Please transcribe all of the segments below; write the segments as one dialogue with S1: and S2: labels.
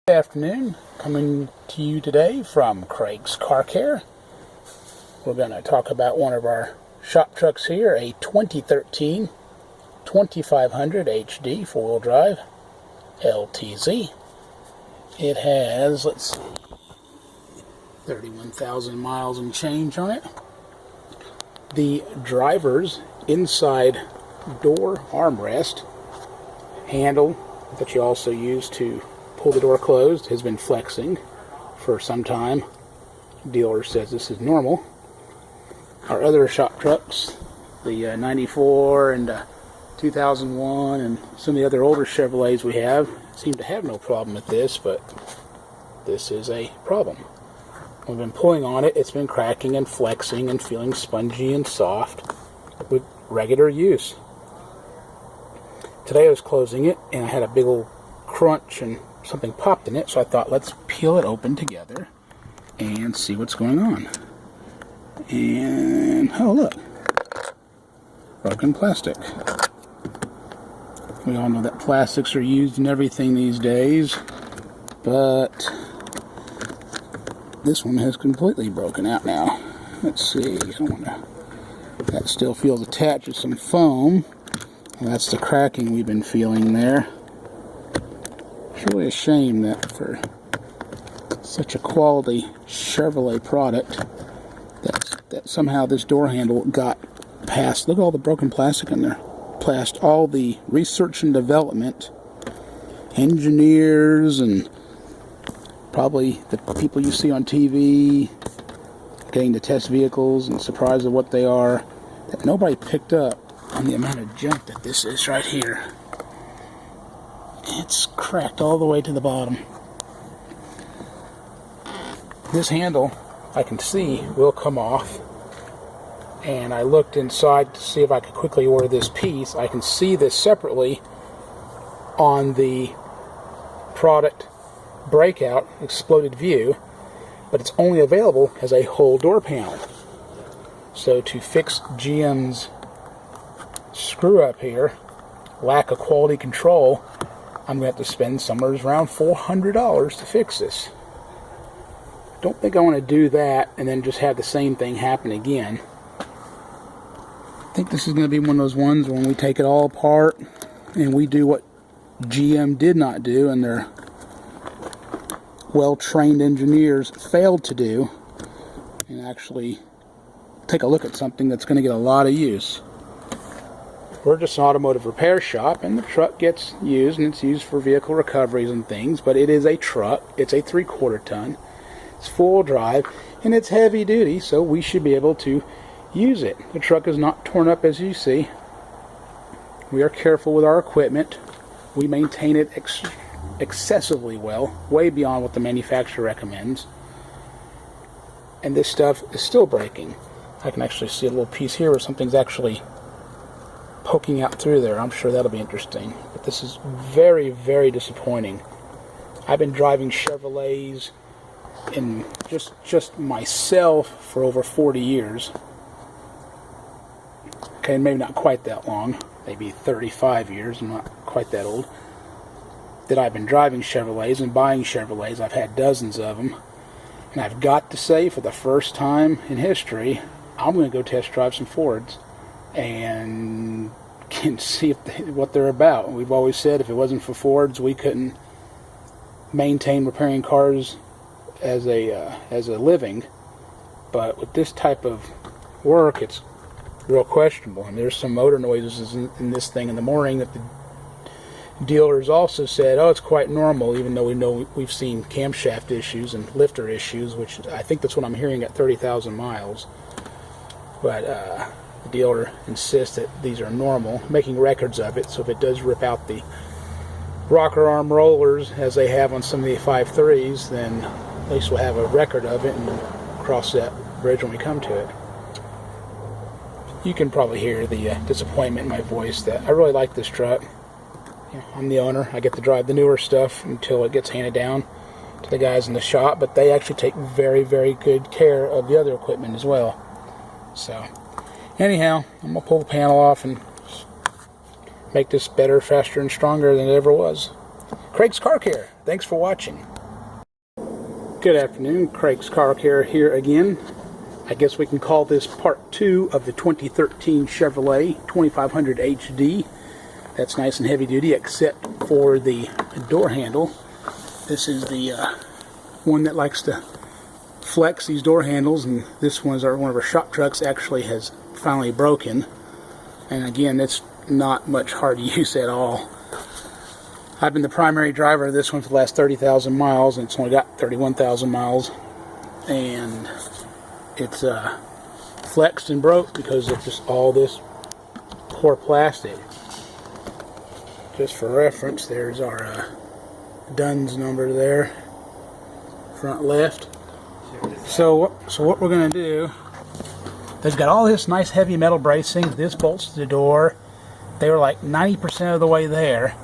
S1: Good afternoon, coming to you today from Craig's Car Care. We're going to talk about one of our shop trucks here, a 2013 2500 HD 4-wheel drive LTZ. It has, 31,000 miles and change on it. The driver's inside door armrest handle that you also use to pull the door closed has been flexing for some time. Dealer says this is normal. Our other shop trucks, the 94 and 2001 and some of the other older Chevrolets we have, seem to have no problem with this, but this is a problem. We've been pulling on it, it's been cracking and flexing and feeling spongy and soft with regular use. Today I was closing it and I had a big old crunch and something popped in it, so I thought let's peel it open together and see what's going on. And oh look, broken plastic. We all know that plastics are used in everything these days, but this one has completely broken out now. Let's see, that still feels attached to some foam. And that's the cracking we've been feeling there. It's really a shame that for such a quality Chevrolet product that somehow this door handle got past. Look at all the broken plastic in there. Past all the research and development, engineers, and probably the people you see on TV getting to test vehicles and surprised at what they are, that nobody picked up on the amount of junk that this is right here. It's cracked all the way to the bottom. This handle, I can see, will come off. And I looked inside to see if I could quickly order this piece. I can see this separately on the product breakout exploded view, but it's only available as a whole door panel. So to fix GM's screw up here, lack of quality control, I'm going to have to spend somewhere around $400 to fix this. Don't think I want to do that and then just have the same thing happen again. I think this is going to be one of those ones when we take it all apart and we do what GM did not do and their well-trained engineers failed to do, and actually take a look at something that's going to get a lot of use. We're just an automotive repair shop, and the truck gets used, and it's used for vehicle recoveries and things, but it is a truck. It's a 3/4 ton. It's full drive, and it's heavy duty, so we should be able to use it. The truck is not torn up, as you see. We are careful with our equipment. We maintain it excessively well, way beyond what the manufacturer recommends. And this stuff is still breaking. I can actually see a little piece here where something's actually poking out through there. I'm sure that'll be interesting. But this is very, very disappointing. I've been driving Chevrolets in just myself for over 40 years. Okay, maybe not quite that long. Maybe 35 years. I'm not quite that old. That I've been driving Chevrolets and buying Chevrolets. I've had dozens of them. And I've got to say, for the first time in history, I'm going to go test drive some Fords and can see what they're about. We've always said if it wasn't for Fords, we couldn't maintain repairing cars as a living. But with this type of work, it's real questionable. And there's some motor noises in this thing in the morning that the dealers also said, oh, it's quite normal, even though we've seen camshaft issues and lifter issues, which I think that's what I'm hearing at 30,000 miles. But the dealer insists that these are normal, making records of it, so if it does rip out the rocker arm rollers, as they have on some of the 5.3s, then at least we'll have a record of it and cross that bridge when we come to it. You can probably hear the disappointment in my voice that I really like this truck. I'm the owner. I get to drive the newer stuff until it gets handed down to the guys in the shop, but they actually take very, very good care of the other equipment as well. So, anyhow, I'm going to pull the panel off and make this better, faster, and stronger than it ever was. Craig's Car Care. Thanks for watching. Good afternoon, Craig's Car Care here again. I guess we can call this part 2 of the 2013 Chevrolet 2500 HD. That's nice and heavy duty except for the door handle. This is the one that likes to flex these door handles, and this one of our shop trucks actually has finally broken. And again, it's not much hard use at all. I've been the primary driver of this one for the last 30,000 miles, and it's only got 31,000 miles. And it's flexed and broke because of just all this poor plastic. Just for reference, there's our DUNS number there, front left. So what we're going to do, they've got all this nice heavy metal bracing. This bolts to the door. They were like 90% of the way there,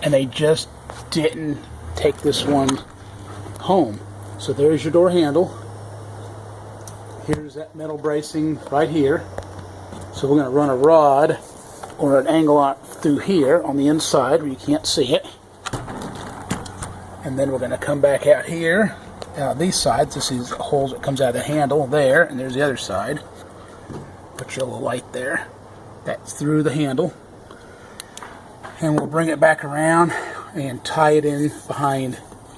S1: and they just didn't take this one home. So there's your door handle. Here's that metal bracing right here. So we're going to run a rod or an angle out through here on the inside where you can't see it. And then we're going to come back out here. These sides, this is the holes that comes out of the handle there, and there's the other side. Put your little light there. That's through the handle. And we'll bring it back around and tie it in behind,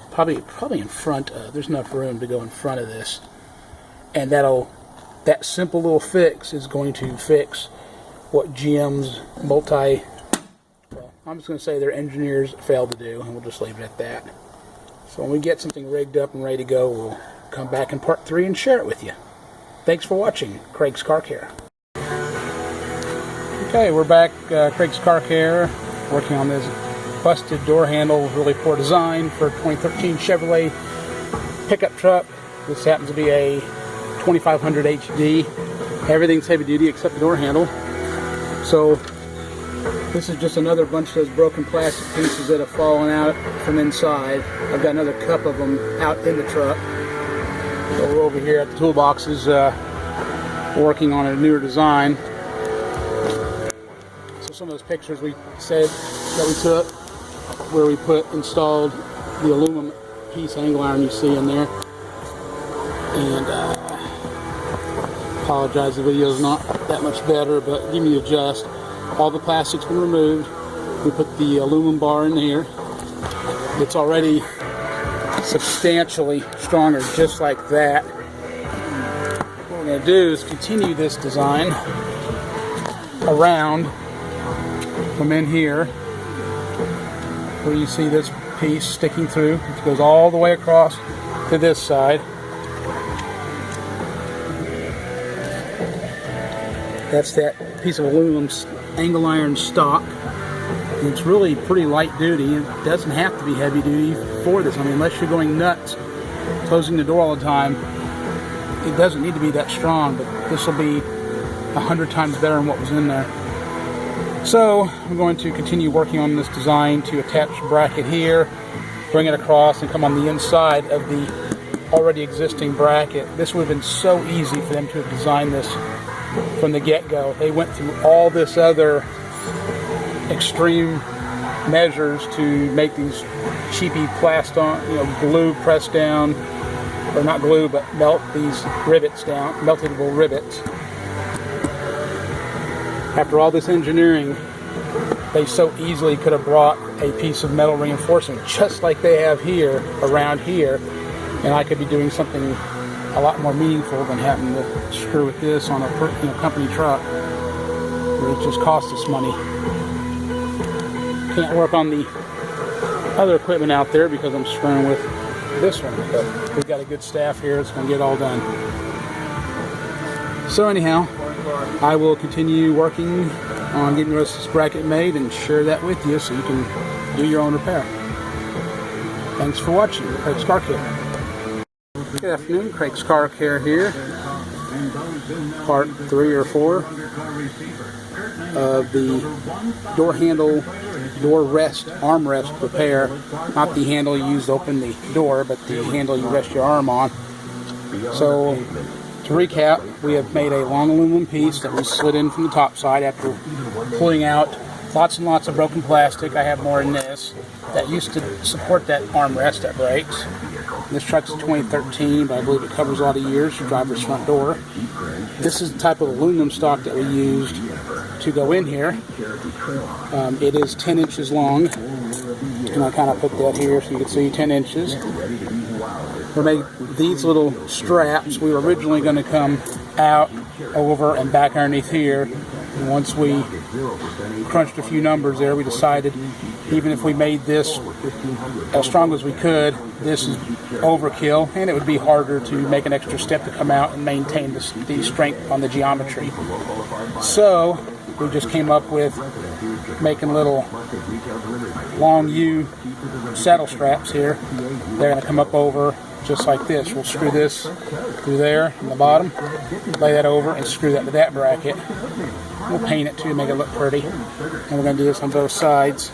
S1: probably in front of, there's enough room to go in front of this. And that simple little fix is going to fix what GM's well, I'm just going to say their engineers failed to do, and we'll just leave it at that. So when we get something rigged up and ready to go, we'll come back in part 3 and share it with you. Thanks for watching Craig's Car Care. Okay, we're back, Craig's Car Care, working on this busted door handle with really poor design for a 2013 Chevrolet pickup truck. This happens to be a 2500 HD. Everything's heavy duty except the door handle. So this is just another bunch of those broken plastic pieces that have fallen out from inside. I've got another cup of them out in the truck. So we're over here at the toolboxes working on a newer design. So some of those pictures we said that we took where we installed the aluminum piece angle iron you see in there. And apologize, the video's not that much better, but give me a adjust. All the plastic's been removed. We put the aluminum bar in here. It's already substantially stronger, just like that. What we're going to do is continue this design around from in here, where you see this piece sticking through. It goes all the way across to this side. That's that piece of aluminum angle iron stock. And it's really pretty light duty. It doesn't have to be heavy duty for this. I mean, unless you're going nuts, closing the door all the time, it doesn't need to be that strong, but this will be 100 times better than what was in there. So I'm going to continue working on this design to attach a bracket here, bring it across, and come on the inside of the already existing bracket. This would have been so easy for them to have designed this from the get-go. They went through all this other extreme measures to make these cheapy plaston, glue pressed down, or not glue, but melt these rivets down, meltable rivets. After all this engineering, they so easily could have brought a piece of metal reinforcement just like they have here, around here, and I could be doing something a lot more meaningful than having to screw with this on a company truck, where it just costs us money. Can't work on the other equipment out there because I'm screwing with this one, but we've got a good staff here that's going to get it all done. So anyhow, I will continue working on getting the rest of this bracket made and share that with you so you can do your own repair. Thanks for watching Craig's Car Care. Good afternoon, Craig's Car Care here. Part 3 or 4 of the door handle, door rest, armrest repair. Not the handle you use to open the door, but the handle you rest your arm on. So, to recap, we have made a long aluminum piece that we slid in from the top side after pulling out lots and lots of broken plastic. I have more in this that used to support that armrest that breaks. This truck's 2013, but I believe it covers a lot of years. Your driver's front door. This is the type of aluminum stock that we used to go in here. It is 10 inches long, and I kind of put that here so you can see 10 inches. We made these little straps. We were originally going to come out, over, and back underneath here. And once we crunched a few numbers there, we decided even if we made this as strong as we could, this is overkill, and it would be harder to make an extra step to come out and maintain the strength on the geometry. So we just came up with making little long U saddle straps here. They're going to come up over just like this. We'll screw this through there in the bottom, lay that over, and screw that to that bracket. We'll paint it too, make it look pretty. And we're going to do this on both sides.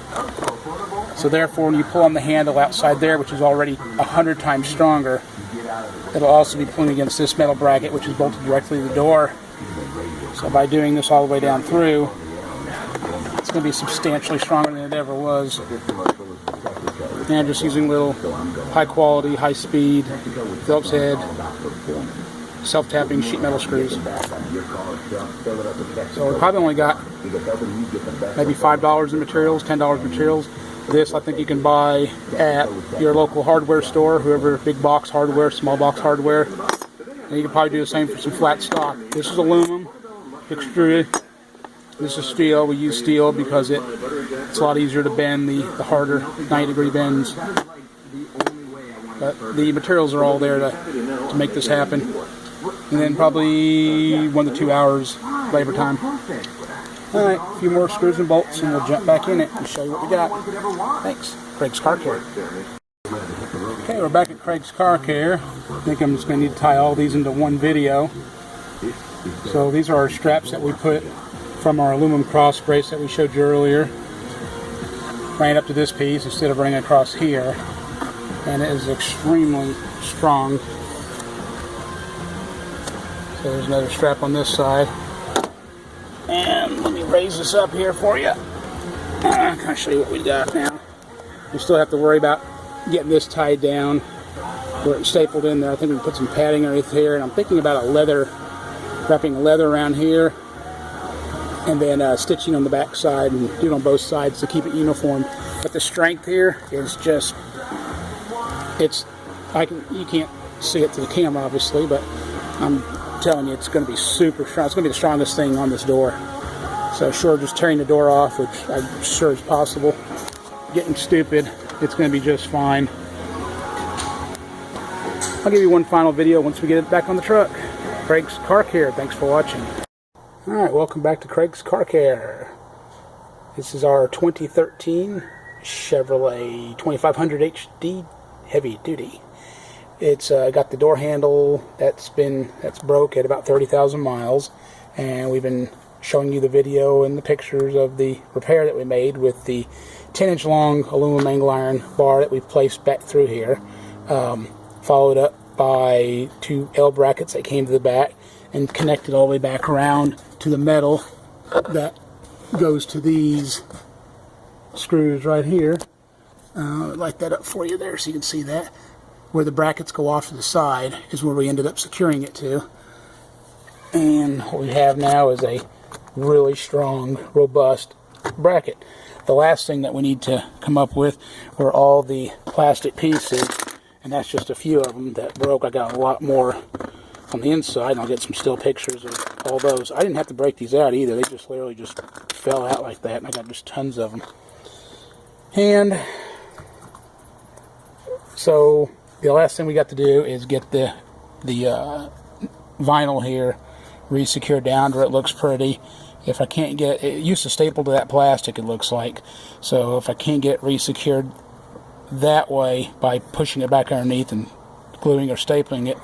S1: So therefore, when you pull on the handle outside there, which is already 100 times stronger, it'll also be pulling against this metal bracket, which is bolted directly to the door. So by doing this all the way down through, it's going to be substantially stronger than it ever was. And just using little high quality, high speed, Phillips head, self-tapping sheet metal screws. So we probably only got maybe $5 in materials, $10 in materials. This I think you can buy at your local hardware store, whoever, big box hardware, small box hardware. And you can probably do the same for some flat stock. This is aluminum, extruded. This is steel. We use steel because it's a lot easier to bend the harder 90-degree bends. But the materials are all there to make this happen. And then probably 1 to 2 hours labor time. Alright, a few more screws and bolts and we'll jump back in it and show you what we got. Thanks. Craig's Car Care. Okay, we're back at Craig's Car Care. I think I'm just going to need to tie all these into one video. So these are our straps that we put from our aluminum cross brace that we showed you earlier. Ran up to this piece instead of running across here. And it is extremely strong. So there's another strap on this side. And let me raise this up here for you. I'm going to show you what we got now. We still have to worry about getting this tied down where it's stapled in there. I think we can put some padding underneath here. And I'm thinking about wrapping leather around here. And then stitching on the back side and doing on both sides to keep it uniform. But the strength here is just, you can't see it to the camera obviously, but I'm telling you, it's going to be super strong. It's going to be the strongest thing on this door. So short of just tearing the door off, which I'm sure is possible, getting stupid, it's going to be just fine. I'll give you one final video once we get it back on the truck. Craig's Car Care, thanks for watching. Alright, welcome back to Craig's Car Care. This is our 2013 Chevrolet 2500 HD heavy duty. It's got the door handle that's broke at about 30,000 miles, and we've been showing you the video and the pictures of the repair that we made with the 10-inch long aluminum angle iron bar that we've placed back through here, followed up by 2 L brackets that came to the back and connected all the way back around to the metal that goes to these screws right here. I'll light that up for you there so you can see that. Where the brackets go off to the side is where we ended up securing it to. And what we have now is a really strong, robust bracket. The last thing that we need to come up with were all the plastic pieces, and that's just a few of them that broke. I got a lot more on the inside, and I'll get some still pictures of all those. I didn't have to break these out either. They just literally just fell out like that, and I got just tons of them. And so the last thing we got to do is get the vinyl here re-secured down where it looks pretty. If I can't get it, used to staple to that plastic, it looks like. So if I can't get it re-secured that way by pushing it back underneath and gluing or stapling it,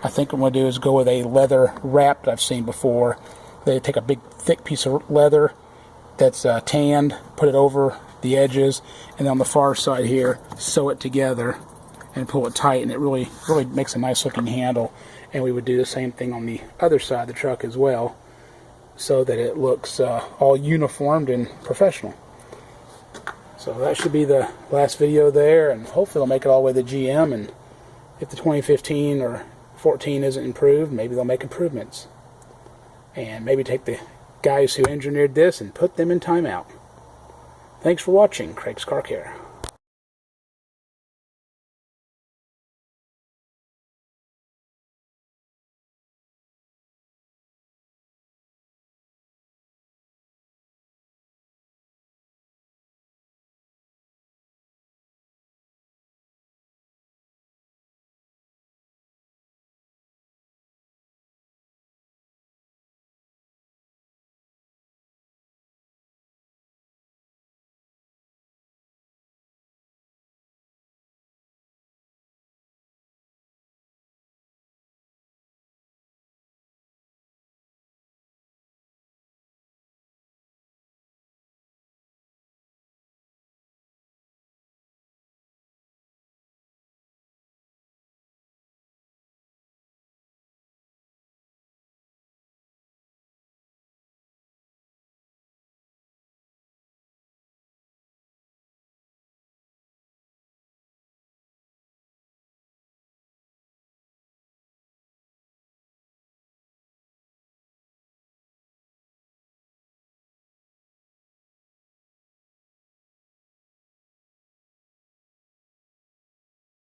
S1: I think what I'm going to do is go with a leather wrap that I've seen before. They take a big thick piece of leather that's tanned, put it over the edges, and then on the far side here, sew it together and pull it tight, and it really makes a nice looking handle. And we would do the same thing on the other side of the truck as well, so that it looks all uniformed and professional. So that should be the last video there, and hopefully they'll make it all the way to GM, and if the 2015 or 14 isn't improved, maybe they'll make improvements. And maybe take the guys who engineered this and put them in timeout. Thanks for watching Craig's Car Care.